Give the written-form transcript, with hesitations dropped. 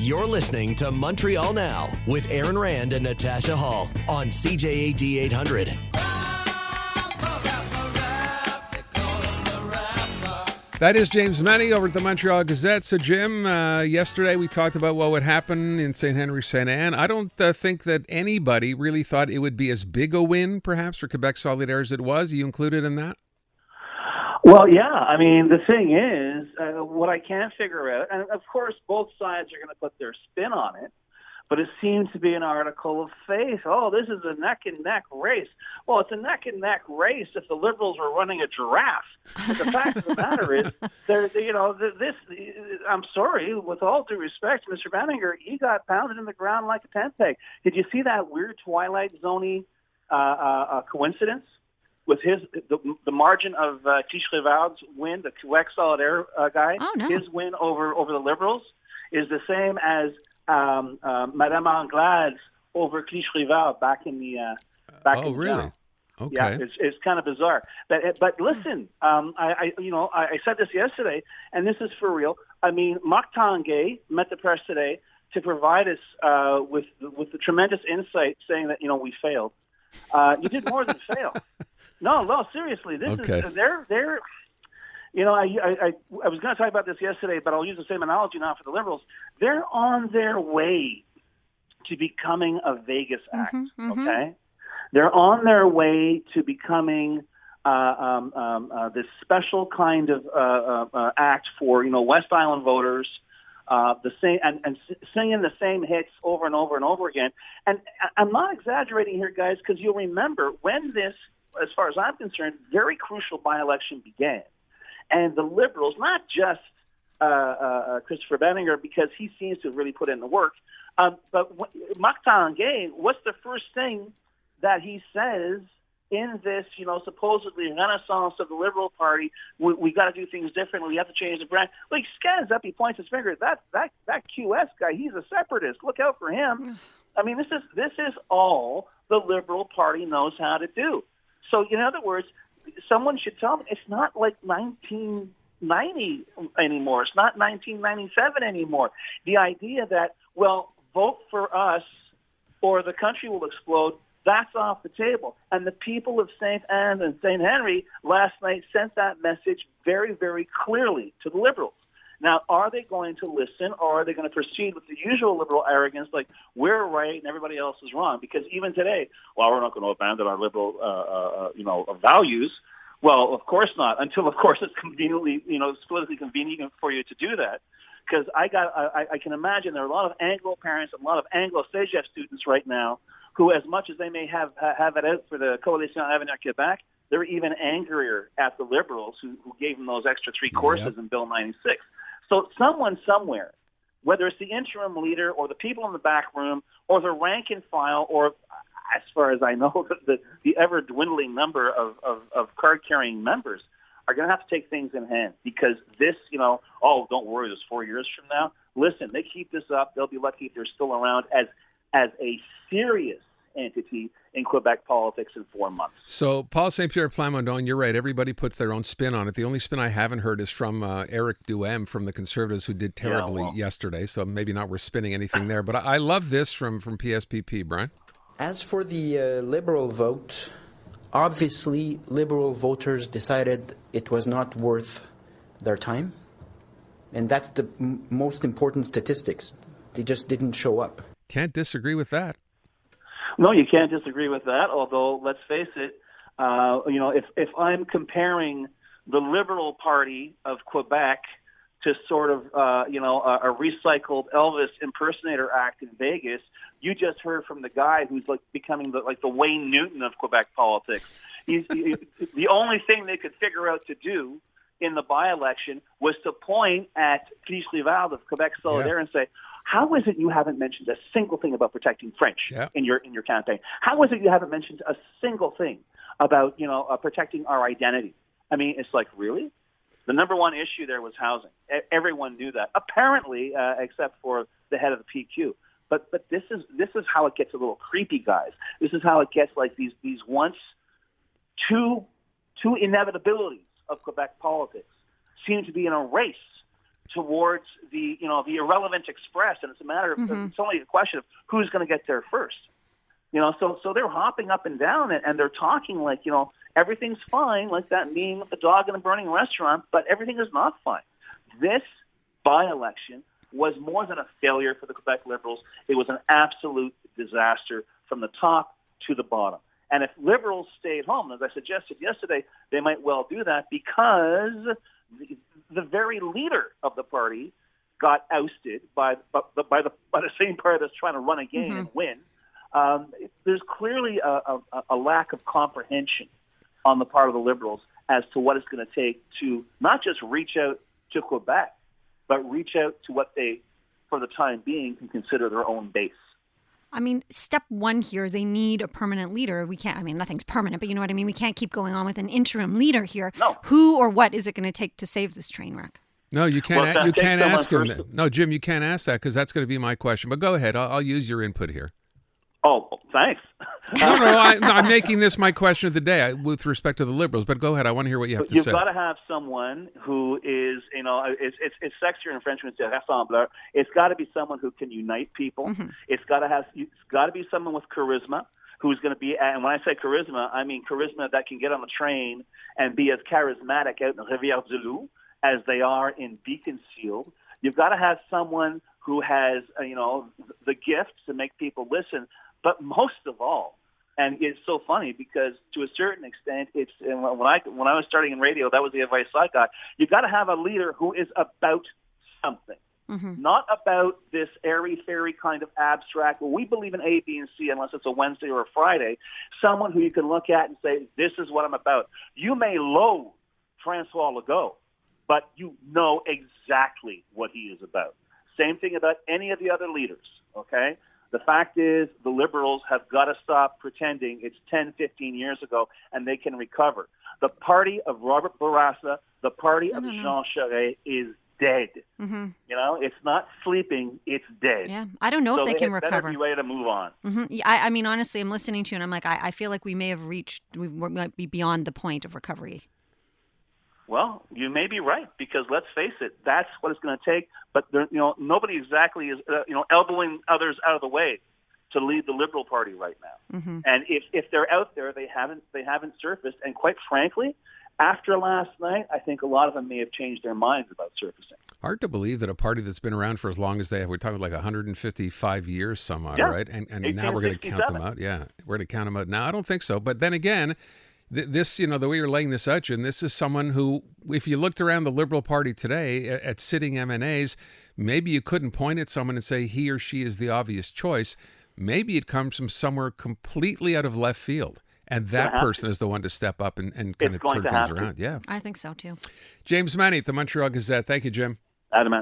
You're listening to Montreal Now with Aaron Rand and Natasha Hall on CJAD 800. That is James Mennie over at the Montreal Gazette. So, Jim, yesterday we talked about what would happen in St. Henry, St. Anne. I don't think that anybody really thought it would be as big a win, perhaps, for Quebec Solidaire as it was. Are you included in that? Well, yeah. I mean, the thing is, what I can't figure out, and of course both sides are going to put their spin on it, but it seems to be an article of faith. Oh, this is a neck-and-neck race. Well, it's a neck-and-neck race if the Liberals were running a giraffe. But the fact of the matter is, I'm sorry, with all due respect, Mr. Banninger, he got pounded in the ground like a tent peg. Did you see that weird Twilight Zone coincidence with the margin of Tiche-Rivard's win, the Quebec Solidaire guy? Oh, no. His win over the Liberals is the same as Madame Anglade's over Clichy-Rivard back in the back in really? Town. Okay. Yeah, it's kind of bizarre. But listen, I said this yesterday, and this is for real. I mean, Marc Tanguay met the press today to provide us with the tremendous insight, saying that we failed. You did more than fail. No, seriously. This is they're. I was going to talk about this yesterday, but I'll use the same analogy now for the Liberals. They're on their way to becoming a Vegas act, okay? They're on their way to becoming this special kind of act for, West Island voters, the same and singing the same hits over and over and over again. And I'm not exaggerating here, guys, because you'll remember when this, as far as I'm concerned, very crucial by-election began. And the Liberals, not just Christopher Banninger, because he seems to have really put in the work, but Marc Tanguay, what's the first thing that he says in this, supposedly renaissance of the Liberal Party? We got to do things differently. We have to change the brand. Well, he scans up. He points his finger. That QS guy, he's a separatist. Look out for him. I mean, this is all the Liberal Party knows how to do. So, in other words, someone should tell me it's not like 1990 anymore. It's not 1997 anymore. The idea that, vote for us or the country will explode, that's off the table. And the people of St. Anne and St. Henry last night sent that message very, very clearly to the Liberals. Now, are they going to listen, or are they going to proceed with the usual Liberal arrogance, like we're right and everybody else is wrong? Because even today, we're not going to abandon our Liberal, values. Well, of course not, until, of course, it's conveniently, it's politically convenient for you to do that. Because I can imagine there are a lot of Anglo parents and a lot of Anglo CEGEP students right now who, as much as they may have it out for the Coalition Avenir Quebec, they're even angrier at the Liberals who gave them those extra 3 courses in Bill 96. So someone somewhere, whether it's the interim leader or the people in the back room or the rank and file, or as far as I know, the ever-dwindling number of card-carrying members, are going to have to take things in hand, because this, don't worry, there's 4 years from now. Listen, they keep this up, they'll be lucky if they're still around as a serious entity in Quebec politics in 4 months. So, Paul St. Pierre Plamondon, you're right. Everybody puts their own spin on it. The only spin I haven't heard is from Eric Duhem from the Conservatives, who did terribly yesterday. So maybe not worth spinning anything there. But I love this from PSPP, Brian. As for the Liberal vote, obviously Liberal voters decided it was not worth their time. And that's the most important statistics. They just didn't show up. Can't disagree with that. No, you can't disagree with that, although, let's face it, if I'm comparing the Liberal Party of Quebec to sort of, a recycled Elvis impersonator act in Vegas, you just heard from the guy who's like becoming the Wayne Newton of Quebec politics. The only thing they could figure out to do in the by-election was to point at Clichy-Rivard of Quebec Solidaire and say, how is it you haven't mentioned a single thing about protecting French in your campaign? How is it you haven't mentioned a single thing about protecting our identity? I mean, it's like, really? The number one issue there was housing. Everyone knew that, apparently, except for the head of the PQ. But this is how it gets a little creepy, guys. This is how it gets like these once two inevitabilities of Quebec politics seem to be in a race towards the irrelevant express, and it's a matter of it's only a question of who's going to get there first. So they're hopping up and down and they're talking like, everything's fine, like that meme with the dog in a burning restaurant, but everything is not fine. This by-election was more than a failure for the Quebec Liberals. It was an absolute disaster from the top to the bottom. And if Liberals stayed home, as I suggested yesterday, they might well do that because the very leader of the party got ousted by the same party that's trying to run again and win. There's clearly a lack of comprehension on the part of the Liberals as to what it's going to take to not just reach out to Quebec, but reach out to what they, for the time being, can consider their own base. I mean, step one here, they need a permanent leader. We can't, nothing's permanent, but you know what I mean? We can't keep going on with an interim leader here. No. Who or what is it going to take to save this train wreck? No, you can't. You can't ask him. No, Jim, you can't ask that because that's going to be my question. But go ahead. I'll use your input here. Oh, thanks. No, I'm making this my question of the day with respect to the Liberals. But go ahead. I want to hear what you have to say. You've got to have someone who is, it's sexier in French when it's a rassembleur. It's got to be someone who can unite people. It's got to be someone with charisma who's going to be, and when I say charisma, I mean charisma that can get on the train and be as charismatic out in Rivière-du-Loup as they are in Beaconsfield. You've got to have someone who has, the gift to make people listen. But most of all, and it's so funny because to a certain extent, when I was starting in radio, that was the advice I got. You've got to have a leader who is about something, not about this airy-fairy kind of abstract. Well, we believe in A, B, and C unless it's a Wednesday or a Friday. Someone who you can look at and say, "This is what I'm about." You may loathe Francois Legault, but you know exactly what he is about. Same thing about any of the other leaders. Okay. The fact is the Liberals have got to stop pretending it's 10, 15 years ago and they can recover. The party of Robert Bourassa, the party of Jean Charest is dead. It's not sleeping, it's dead. Yeah, I don't know if they can recover. So they better be ready to move on. Yeah, I mean, honestly, I'm listening to you and I'm like, I feel like we might be beyond the point of recovery. Well, you may be right because let's face it, that's what it's going to take. But nobody exactly is elbowing others out of the way to lead the Liberal Party right now. And if they're out there, they haven't surfaced. And quite frankly, after last night, I think a lot of them may have changed their minds about surfacing. Hard to believe that a party that's been around for as long as they have, we're talking like 155 years some odd, right? And now we're going to count them out. Yeah, we're going to count them out now. I don't think so. But then again, this, the way you're laying this out, Jim, this is someone who, if you looked around the Liberal Party today at sitting MNAs, maybe you couldn't point at someone and say he or she is the obvious choice. Maybe it comes from somewhere completely out of left field. And that person is the one to step up and kind of turn things around. Yeah, I think so too. James Mennie at the Montreal Gazette. Thank you, Jim. Adam.